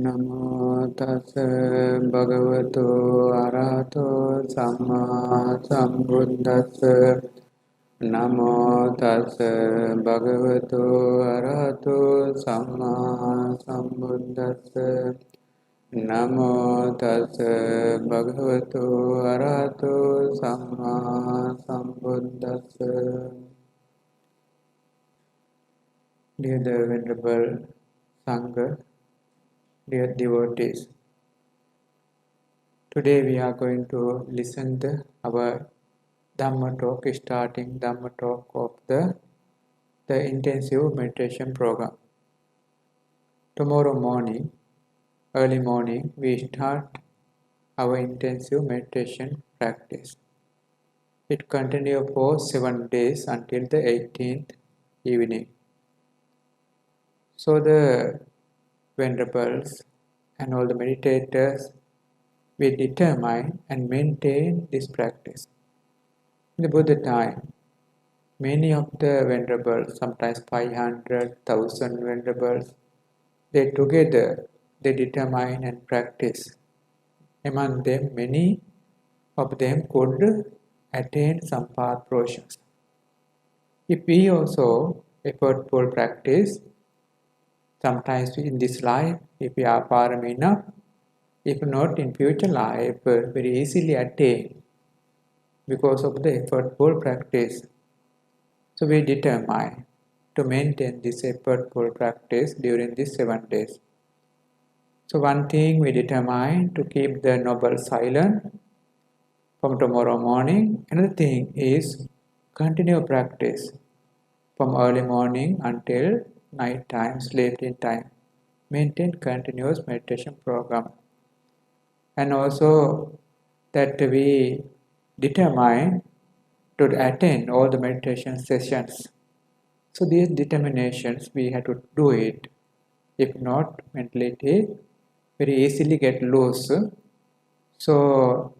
නමෝ තස් භගවතු අරහතෝ සම්මා සම්බුද්දස්ස නමෝ තස් භගවතු අරහතෝ සම්මා සම්බුද්දස්ස නමෝ තස් භගවතු අරහතෝ සම්මා සම්බුද්දස්ස. Dear the Venerable Sangha, dear devotees, today we are going to listen to our Dhamma talk, starting Dhamma talk of the intensive meditation program. Tomorrow morning, early morning, we start our intensive meditation practice. It continues for 7 days until the 18th evening. So the Venerables and all the meditators will determine and maintain this practice. In the Buddha time, many of the Venerables, sometimes 500,000 Venerables, they together, they determine and practice. Among them, many of them could attain some path portions. If we also effortful practice, sometimes in this life, if we are parami enough, if not in future life, very easily attain because of the effortful practice. So we determine to maintain this effortful practice during these 7 days. So one thing we determine to keep the noble silent from tomorrow morning. Another thing is continue practice from early morning until night time, sleeping time. Maintain continuous meditation program. And also that we determine to attend all the meditation sessions. So these determinations, we have to do it. If not, mentality very easily get loose. So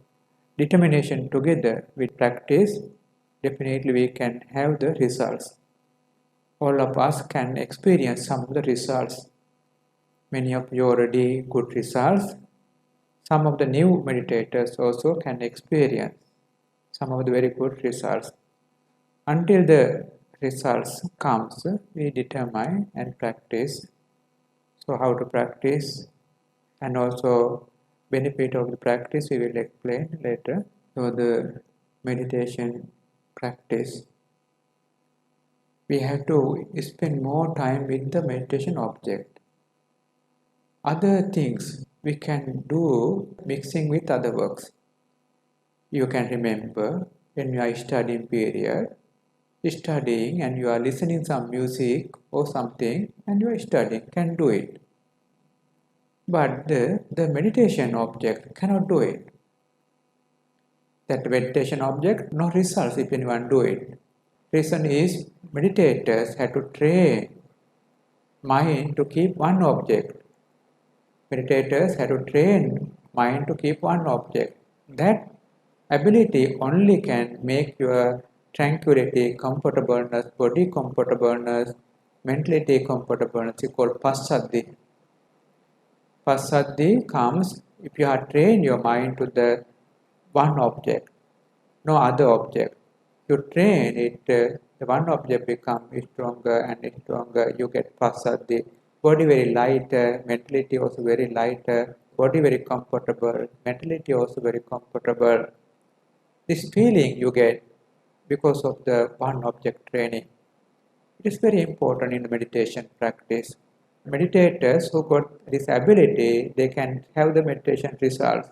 determination together with practice, definitely we can have the results. All of us can experience some of the results. Many of you already good results. Some of the new meditators also can experience some of the very good results. Until the results comes, we determine and practice. So how to practice and also benefit of the practice we will explain later. So the meditation practice, we have to spend more time with the meditation object. Other things we can do mixing with other works. You can remember when you are studying period, studying and you are listening some music or something and you are studying, can do it. But the meditation object cannot do it. That meditation object, no results if anyone do it. Reason is meditators have to train mind to keep one object. Meditators have to train mind to keep one object. That ability only can make your tranquility, comfortableness, body comfortableness, mentality comfortableness is called Passaddhi. Passaddhi comes if you have trained your mind to the one object, no other object. You train it, the one object becomes stronger and stronger, you get Passaddhi. Body very light, mentality also very light, body very comfortable, mentality also very comfortable. This feeling you get because of the one object training. It is very important in meditation practice. Meditators who got this ability, they can have the meditation results.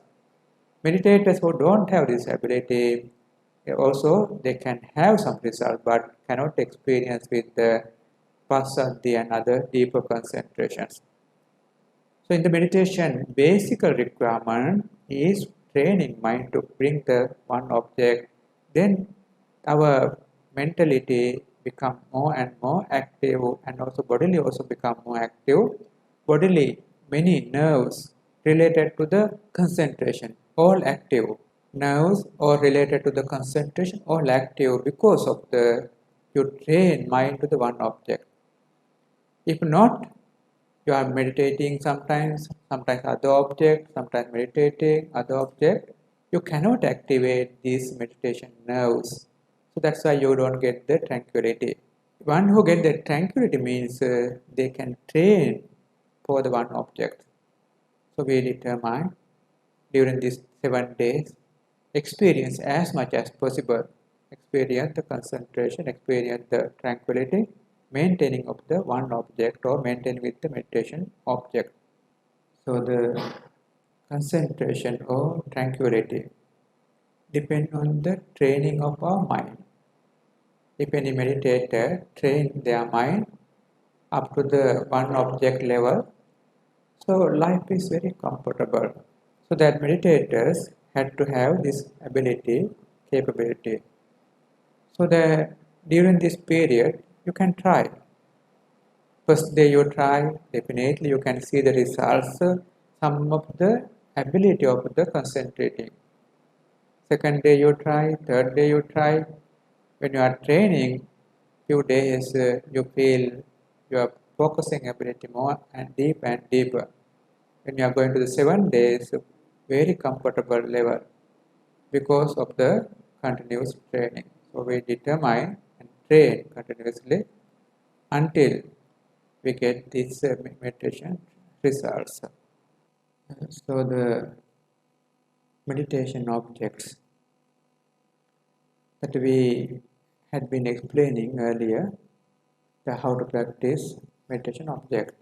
Meditators who don't have this ability, also they can have some results but cannot experience with the Passaddhi and other deeper concentrations. So in the meditation, basic requirement is training mind to bring the one object. Then our mentality become more and more active and also bodily also become more active. Bodily, many nerves related to the concentration, all active. Nerves are related to the concentration, all active because of the, you train mind to the one object. If not, You are meditating sometimes other object, sometimes meditating, other object. You cannot activate these meditation nerves. So that's why you don't get the tranquility. One who get the tranquility means they can train for the one object. So we determine during these 7 days, experience as much as possible. Experience the concentration, experience the tranquility, maintaining of the one object or maintaining with the meditation object. So the concentration or tranquility depend on the training of our mind. If any meditator train their mind up to the one object level, so life is very comfortable. So that meditators had to have this ability, capability. So that during this period, you can try. First day you try, definitely you can see the results, some of the ability of the concentrating. Second day you try, third day you try. When you are training, few days you feel your focusing ability more and deeper. When you are going to the 7 days, very comfortable level because of the continuous training. So we determine and train continuously until we get these meditation results. So the meditation objects that we had been explaining earlier, the how to practice meditation object.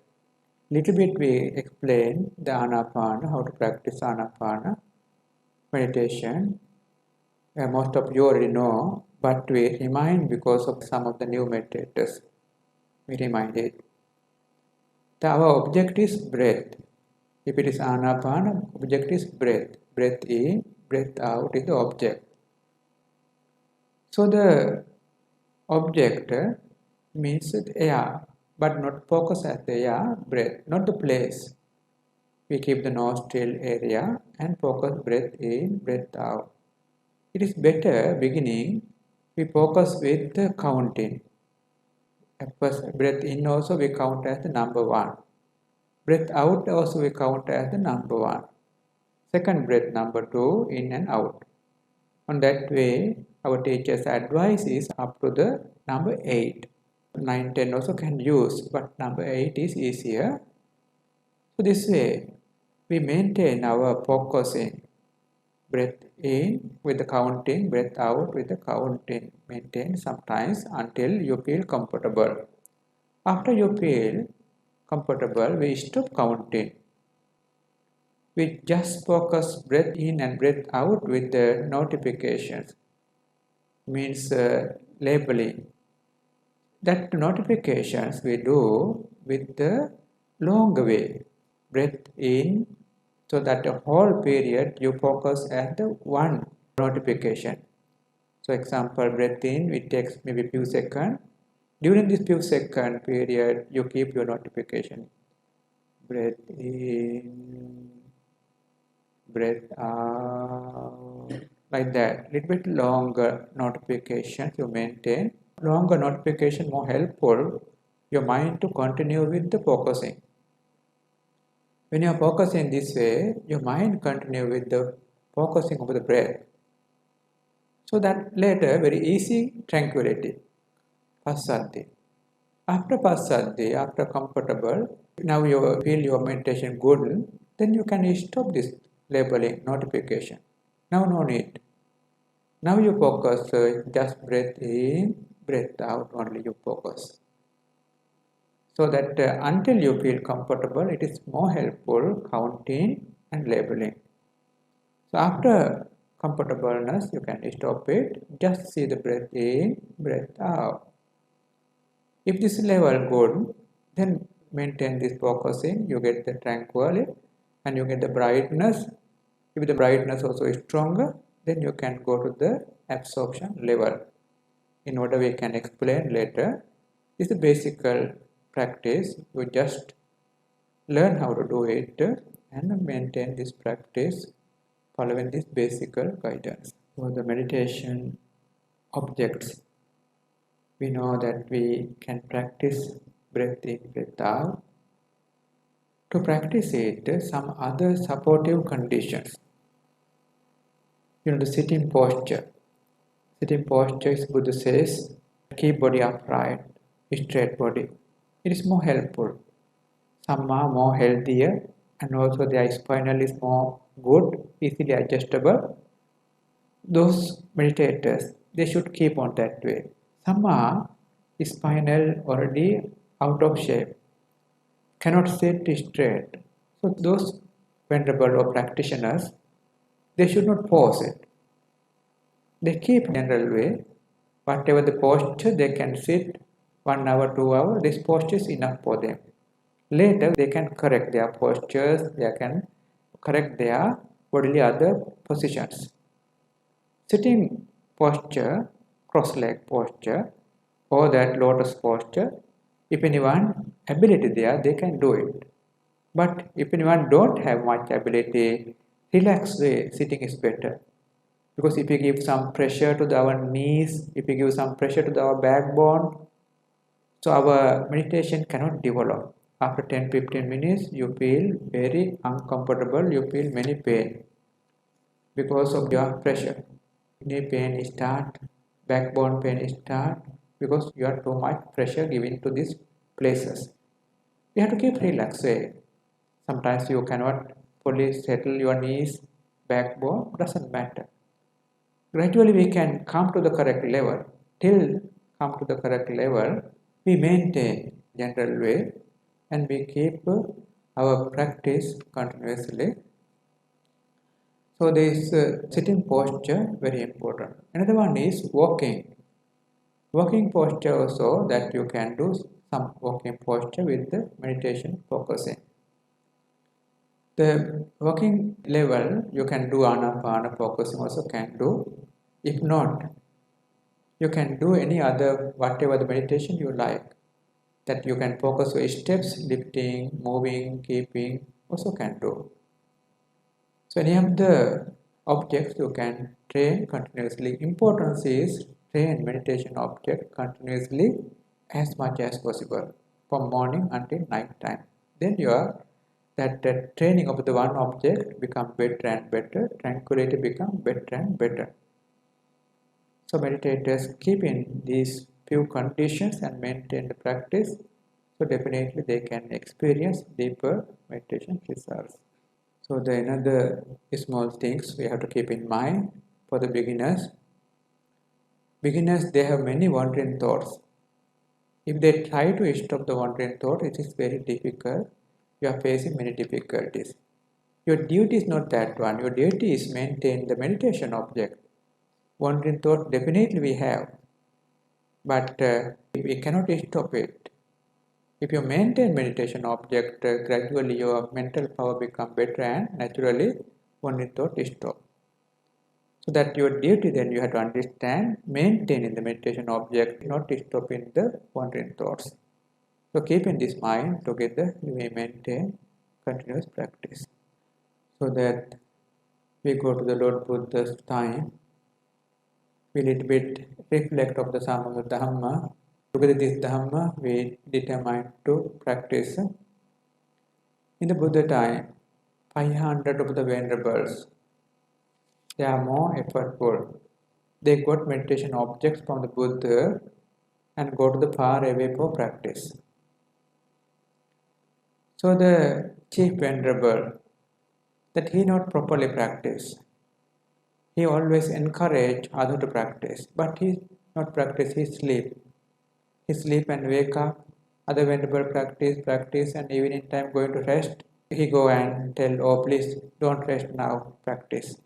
Little bit we explain the Anapana, how to practice Anapana meditation. Most of you already know, but we remind because of some of the new meditators. We remind it. Our object is breath. If it is Anapana, object is breath. Breath in, breath out is the object. So the object means the air, but not focus at the air, breath, not the place. We keep the nostril area and focus breath in, breath out. It is better beginning, we focus with the counting. At first breath in also we count as the number 1. Breath out also we count as the number 1. Second breath number 2, in and out. On that way, our teacher's advice is up to the number 8. 9, 10 also can use, but number 8 is easier. So this way, we maintain our focusing. Breath in with the counting, breath out with the counting. Maintain sometimes until you feel comfortable. After you feel comfortable, we stop counting. We just focus breath in and breath out with the notifications. Means labeling. That notifications we do with the long way. Breath in, so that the whole period you focus at the one notification. So example, breath in, it takes maybe few seconds. During this few second period, you keep your notification. Breath in, breath out, like that. Little bit longer notifications you maintain. Longer notification more helpful your mind to continue with the focusing. When you are focusing this way, your mind continue with the focusing of the breath. So that later very easy tranquility. Passaddhi. After passaddhi, after comfortable, now you feel your meditation good, then you can stop this labeling notification. Now no need. Now you focus, just breath in, breath out, only you focus. So that until you feel comfortable, it is more helpful counting and labeling. So after comfortableness, you can stop it, just see the breath in, breath out. If this level good, then maintain this focusing, you get the tranquility and you get the brightness. If the brightness also is stronger, then you can go to the absorption level. In order we can explain later. This is a basic practice. You just learn how to do it and maintain this practice following this basic guidance. For the meditation objects, we know that we can practice breath in, breath out. To practice it, some other supportive conditions. The sitting posture. Sitting posture is Buddha says, keep body upright, straight body. It is more helpful. Some are more healthier and also their spinal is more good, easily adjustable. Those meditators, they should keep on that way. Some are spinal already out of shape, cannot sit straight. So those venerable or practitioners, they should not pause it. They keep general way, whatever the posture, they can sit 1 hour, 2 hours, this posture is enough for them. Later, they can correct their postures, they can correct their bodily other positions. Sitting posture, cross-leg posture, or that lotus posture, if anyone ability there, they can do it. But if anyone don't have much ability, relaxed way sitting is better. Because if you give some pressure to our knees, if you give some pressure to our backbone, so our meditation cannot develop. After 10-15 minutes, you feel very uncomfortable, you feel many pain because of your pressure. Knee pain start, backbone pain start because you are too much pressure given to these places. You have to keep relaxed. Sometimes you cannot fully settle your knees, backbone, doesn't matter. Gradually we can come to the correct level. Till come to the correct level, we maintain general way and we keep our practice continuously. So this sitting posture very important. Another one is walking. Walking posture also that you can do some walking posture with the meditation focusing. The walking level you can do anapana focusing also can do. If not, you can do any other whatever the meditation you like. That you can focus on steps, lifting, moving, keeping also can do. So any of the objects you can train continuously. Importance is train meditation object continuously as much as possible from morning until night time. Then that training of the one object become better and better, tranquility become better and better. So meditators keep in these few conditions and maintain the practice. So definitely they can experience deeper meditation results. So the another small things we have to keep in mind for the beginners. Beginners, they have many wandering thoughts. If they try to stop the wandering thought, it is very difficult. You are facing many difficulties. Your duty is not that one. Your duty is maintain the meditation object. Wandering thought definitely we have, but we cannot stop it. If you maintain meditation object, gradually your mental power become better and naturally wandering thought stop. So that your duty then you have to understand, maintaining the meditation object, not stopping the wandering thoughts. So keep in this mind together, we may maintain continuous practice. So that we go to the Lord Buddha's time, we little bit reflect of the Samagga Dhamma. Together this Dhamma we determine to practice. In the Buddha time, 500 of the venerables, they are more effortful. They got meditation objects from the Buddha and go to the far away for practice. So the chief venerable, that he not properly practice. He always encourage other to practice, but he not practice, he sleep. He sleep and wake up, other venerable practice and evening time going to rest. He go and tell, oh please don't rest now, practice.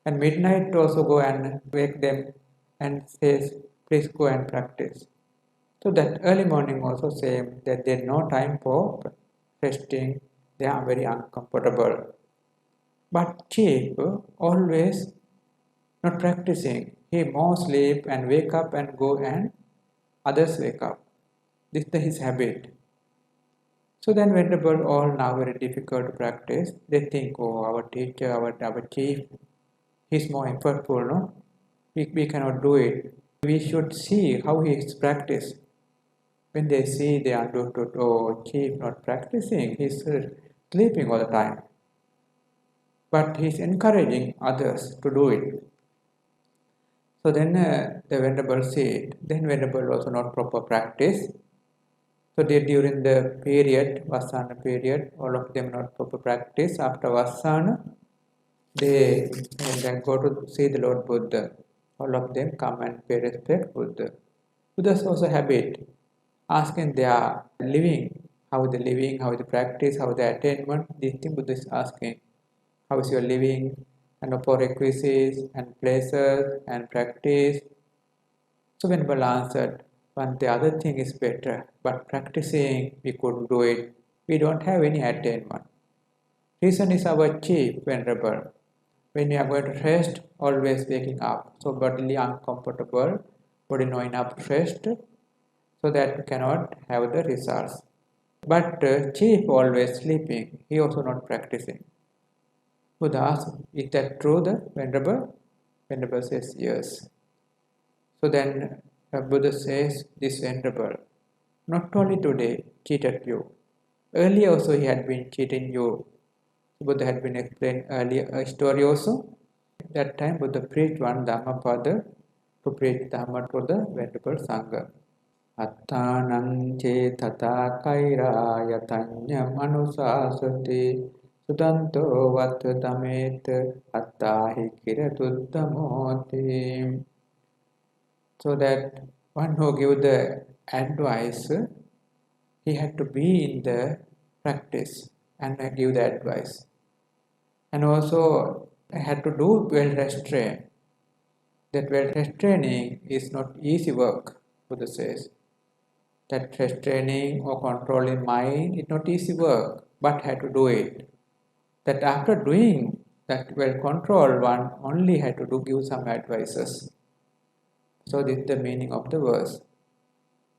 And midnight also go and wake them and says, please go and practice. So that early morning also same, that there is no time for resting, they are very uncomfortable. But chief always not practicing. He more sleep and wake up and go and others wake up. This is his habit. So then venerable all now very difficult to practice. They think, oh, our teacher, our chief, he's more effortful, no? We cannot do it. We should see how he is practiced. when they see they understood, oh, chief not practicing, he's sleeping all the time. But he's encouraging others to do it. So then the Venerable said, then Venerable also not proper practice. So they during the period, Vassana period, all of them not proper practice. After Vassana, they then go to see the Lord Buddha. All of them come and pay respect Buddha. Buddha's also habit, asking their living, how the living, how the practice, how the attainment, these things Buddha is asking. How is your living, and for requisites and places and practice. So Venerable answered, one the other thing is better, but practicing we couldn't do it. We don't have any attainment. Reason is our chief, Venerable. When we are going to rest, always waking up. So bodily uncomfortable, body not enough rest, so that we cannot have the results. But chief always sleeping, he also not practicing. Buddha asked, is that true, the Venerable? Venerable says, yes. So then Buddha says, this Venerable, not only today cheated you, earlier also he had been cheating you. Buddha had been explained earlier a story also. That time Buddha preached one Dhammapada to preach Dhamma to the Venerable Sangha. Attanang che tata kaira yatanya manusasati sudanto vattadamet attahi kiratuddhamoti. So that one who give the advice, he had to be in the practice and give the advice. And also had to do well restraint. That well restraining is not easy work, Buddha says. That restraining or controlling mind is not easy work, but had to do it. That after doing that well control, one only had to give some advices. So this is the meaning of the verse.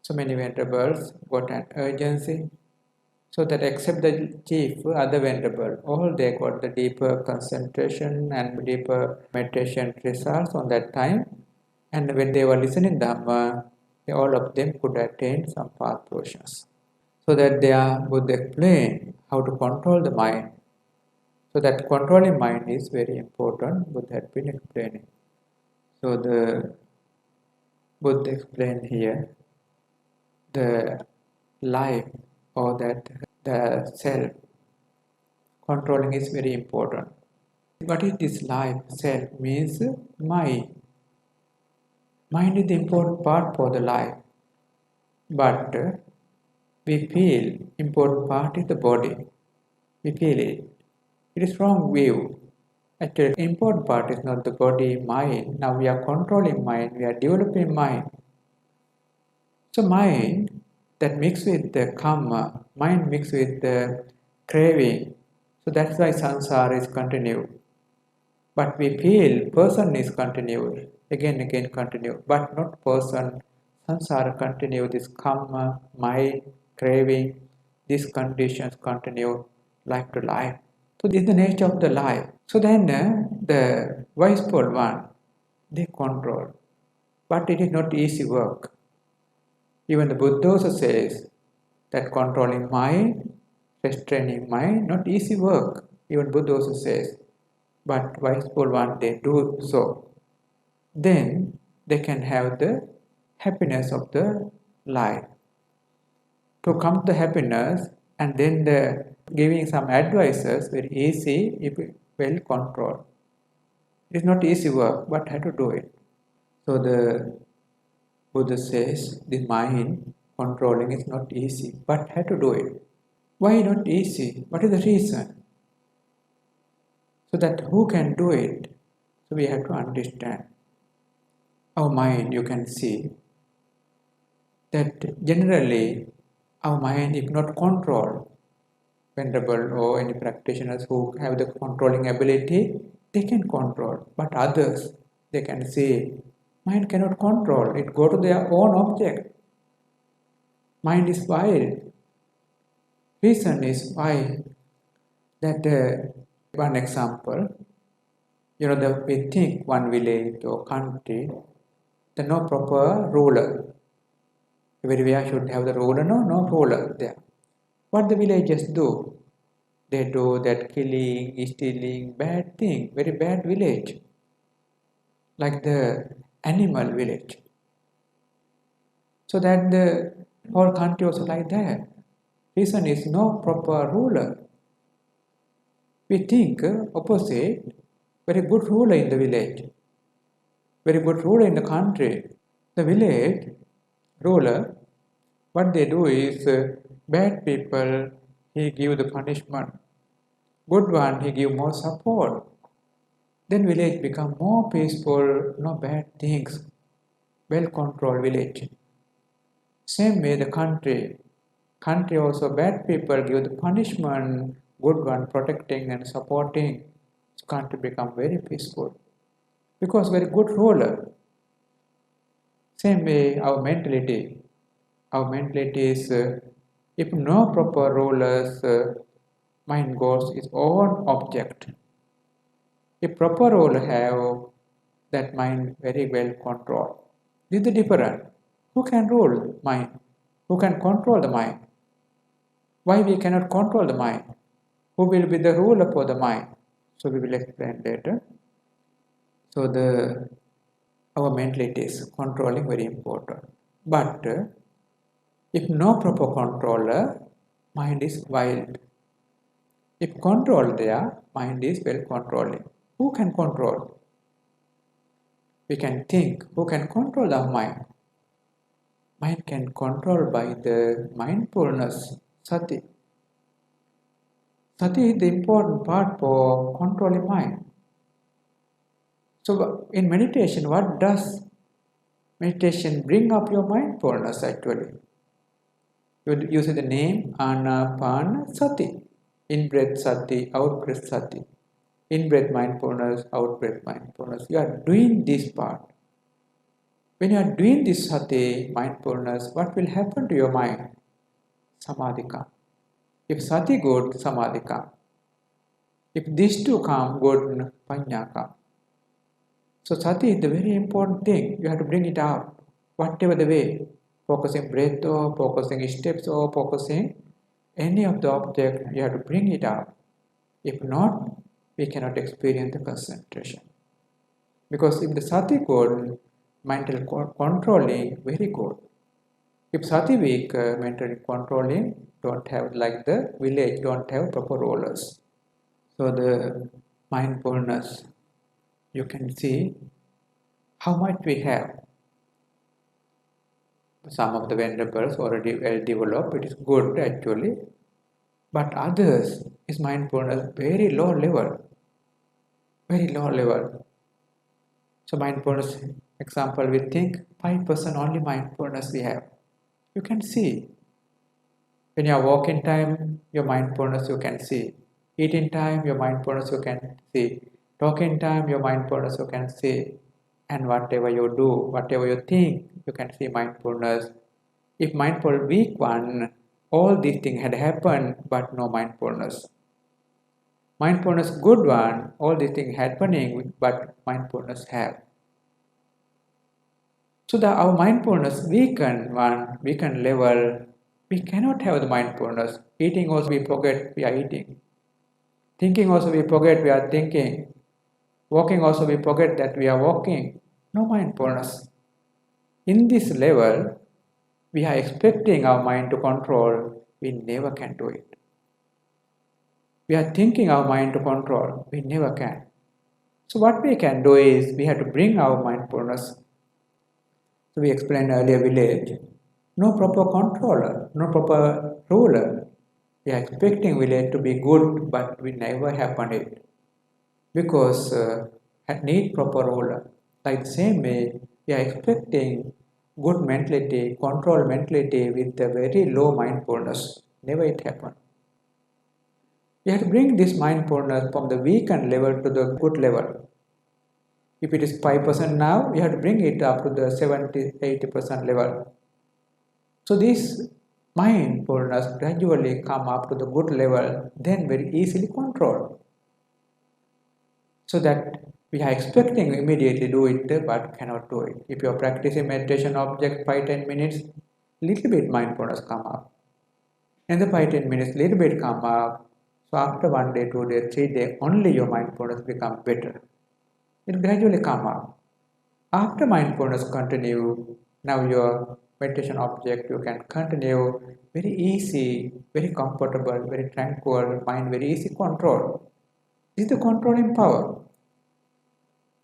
So many venerables got an urgency, so that except the chief, other venerable, all they got the deeper concentration and deeper meditation results on that time. And when they were listening Dhamma, all of them could attain some path portions. So that Buddha explain how to control the mind. So that controlling mind is very important, Buddha had been explaining. So the Buddha explained here the life or that the self controlling is very important. What is this life? Self means mind. Mind is the important part for the life. But we feel important part is the body. We feel it. It is wrong view. Actually, important part is not the body, mind. Now we are controlling mind. We are developing mind. So mind that mixed with the karma, mind mixed with the craving. So that's why samsara is continued. But we feel person is continued, again continued, but not person. Samsara continue, this karma, mind, craving, these conditions continue life to life. So this is the nature of the life. So then the wiseful one, they control. But it is not easy work. Even the Buddha also says that controlling mind, restraining mind, not easy work. Even Buddha also says. But wiseful one, they do so. Then they can have the happiness of the life. To come to happiness and then the giving some advices, very easy if well controlled. It's not easy work, but have to do it. So the Buddha says the mind controlling is not easy, but have to do it. Why not easy? What is the reason? So that who can do it? So we have to understand. Our mind, you can see that generally our mind is not controlled. Venerable or any practitioners who have the controlling ability, they can control. But others, they can say, mind cannot control. It go to their own object. Mind is wild. Reason is why. That one example, we think one village or country, there no proper ruler. Everywhere should have the ruler, no ruler there. What the villagers do? They do that killing, stealing, bad thing, very bad village, like the animal village. So that the whole country also like that. Reason is no proper ruler. We think opposite, very good ruler in the village, very good ruler in the country. The village ruler, what they do is bad people, he give the punishment. Good one, he give more support. Then village become more peaceful, no bad things, well-controlled village. Same way the country. Country also bad people give the punishment, good one protecting and supporting. Country become very peaceful. Because very good ruler. Same way our mentality. Our mentality is if no proper rulers, mind goes its own object. If proper ruler have that mind very well controlled. This is the difference. Who can rule mind? Who can control the mind? Why we cannot control the mind? Who will be the ruler for the mind? So we will explain later. So our mentality is controlling very important. But if no proper controller, mind is wild. If control there, mind is well controlling. Who can control? We can think. Who can control our mind? Mind can control by the mindfulness, sati. Sati is the important part for controlling mind. So in meditation, what does meditation bring up your mindfulness actually? You use the name Anapanasati. In-breath sati, out-breath sati. In-breath mindfulness, out-breath mindfulness. You are doing this part. When you are doing this sati, mindfulness, what will happen to your mind? Samadhi comes. If sati good, samadhi comes. If these two come, good, panya comes. So sati is the very important thing. You have to bring it out, whatever the way. Focusing breath or focusing steps or focusing any of the object, you have to bring it out. If not, we cannot experience the concentration. Because if the sati good, mental controlling, very good. If sati weak, mental controlling, don't have, like the village, don't have proper rulers. So the mindfulness, you can see how much we have. Some of the venerables already well developed, it is good actually. But others is mindfulness very low level. Very low level. So mindfulness, example, we think 5% only mindfulness we have. You can see. When you are walking time, your mindfulness you can see. Eating time, your mindfulness you can see. Talking time, your mindfulness you can see. And whatever you do, whatever you think, you can see mindfulness. If mindful weak one, all these things had happened, but no mindfulness. Mindfulness good one, all these things happening, but mindfulness have. So that our mindfulness weakened one, weakened level, we cannot have the mindfulness. Eating also we forget we are eating. Thinking also we forget we are thinking. Walking also we forget that we are walking. No mindfulness. In this level, we are expecting our mind to control. We never can do it. We are thinking our mind to control. We never can. So what we can do is we have to bring our mindfulness. So we explained earlier village. No proper controller, no proper ruler. We are expecting village to be good, but we never happen it. Because need proper ruler. Like the same way, we are expecting good mentality, control mentality with a very low mindfulness. Never it happen. We have to bring this mindfulness from the weakened level to the good level. If it is 5% now, we have to bring it up to the 70-80% level. So this mindfulness gradually come up to the good level, then very easily controlled. So that we are expecting immediately do it, but cannot do it. If you are practicing meditation object 5-10 minutes, little bit mindfulness come up. In the 5-10 minutes, little bit come up. So after 1 day, 2 day, 3 day, only your mindfulness become better. It gradually come up. After mindfulness continue, now your meditation object you can continue very easy, very comfortable, very tranquil, mind very easy control. This is the controlling power.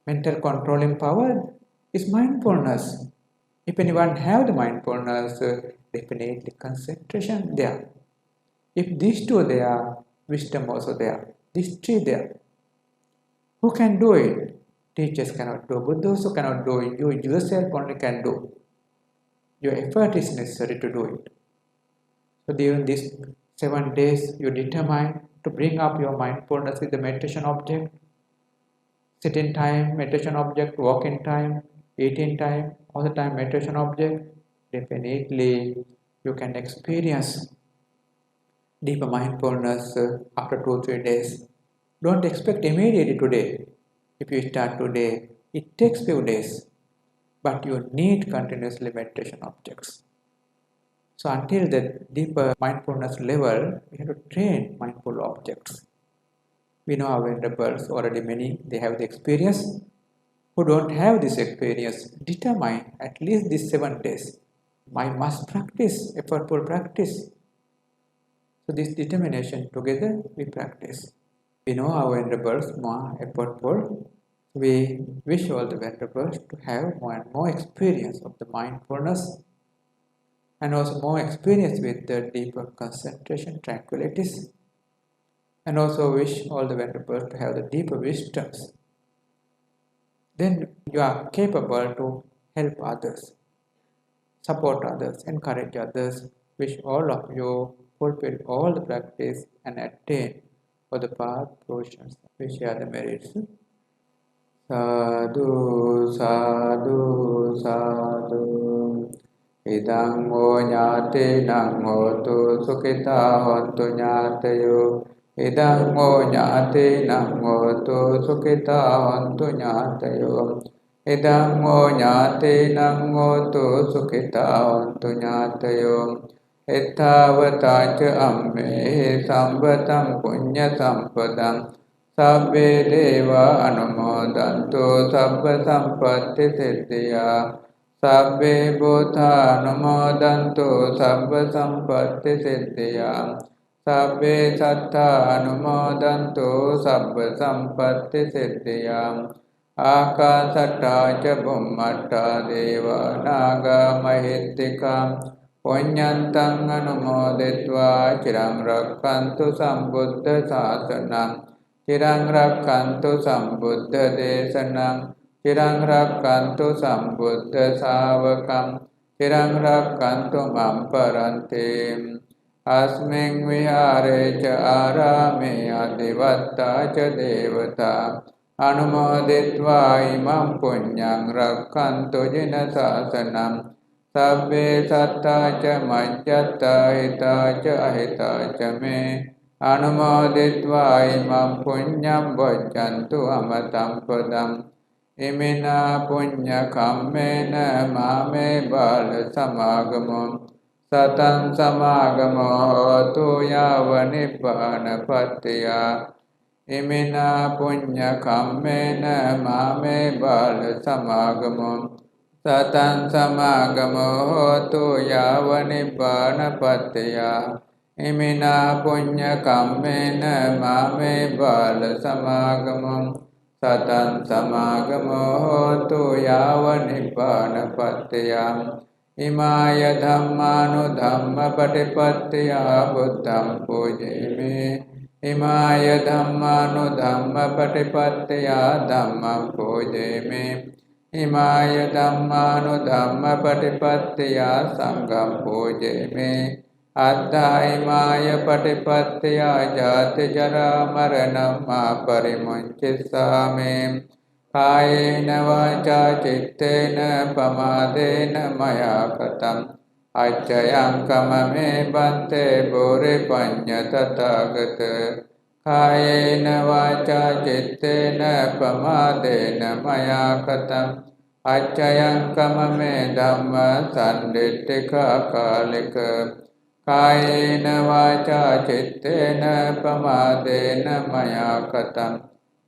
Mental controlling power is mindfulness. If anyone have the mindfulness, definitely concentration there. If these two there, wisdom also there. These three there. Who can do it? Teachers cannot do, but those who cannot do it, you yourself only can do. Your effort is necessary to do it. So during these 7 days, you determine to bring up your mindfulness with the meditation object. Sit in time, meditation object, walk in time, eat in time, all the time meditation object. Definitely, you can experience deeper mindfulness after 2-3 days. Don't expect immediately today. If you start today, it takes few days, but you need continuously meditation objects. So until the deeper mindfulness level, we have to train mindful objects. We know our venerables already many, they have the experience. Who don't have this experience, determine at least these 7 days. I must practice, effortful practice. So this determination together we practice. We know our venerables more effortful. We wish all the venerables to have more and more experience of the mindfulness and also more experience with the deeper concentration, tranquilities, and also wish all the venerables to have the deeper wisdoms. Then you are capable to help others, support others, encourage others. Wish all of you fulfill all the practice and attain for the path portions. We share the merits. Sadhu, sadhu, sadhu. Idang mo nyate nang mo tu sukita hontu nyateyo. Idang mo nyate nang mo tu sukita hontu nyateyo. Idang mo nyate nang mo tu sukita hontu nyateyo. Ettavata ca amme sambatam punya sampadam. Sabbe deva anumodantu sabba sampatti siddhya. Sabbe bhūta anumodantu sabba sampatti siddhya. Sabbe sattva anumodantu sabba sampatti siddhya. Akasatta ca bhummatta deva naga mahittika. Punyantang anumoditva cirang rakkantu sambuddha sasanam. Cirang rakkantu sambuddha desanam. Cirang rakkantu sambuddha savakam. Cirang rakkantu mamparantim. Asming vihare ca arame adivatta ca devata. Anumoditva imam punyang rakkantu jina sasanam. Sabbe satta ca majjata hita ca ahita ca me. Anumoditva imam punyam bojjantu amatam padam. Imina punya kammena mame bala samagamo. Satam samagamo hotu yava nibbana pattiya. Imina punya kammena mame bala samagamo. Satam samagamo hotu yava nibbana pattiya. Imina punya kammena mame bala samagamo. Satam samagamo hotu yava nibbana pattiya. Imaya dhammanu dhamma patipattiya buddham pujimi. Imaya dhammanu dhamma patipattiya dhammam pujimi. Imaya dhammanu dhamma patipattiya sangham pujimi. Addha imaya patipattiya jati jara maranam ma parimuncissami. Kayena vaca cittena pamadena maya katam. Acchayam kamame bante bore panya tathagata. Kayena vaca cittena pamadena maya katam. අච්චයංකම මේ ධම්ම සම්දිට්ඨික කාලික කායේන වාචා චිත්තේන පමාදේන මයා කතං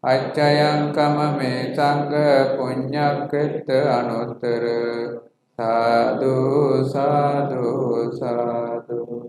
අච්චයංකම මේ සංඝ පුඤ්ඤක්ඛිත අනුත්තර සාදු සාදු සාදු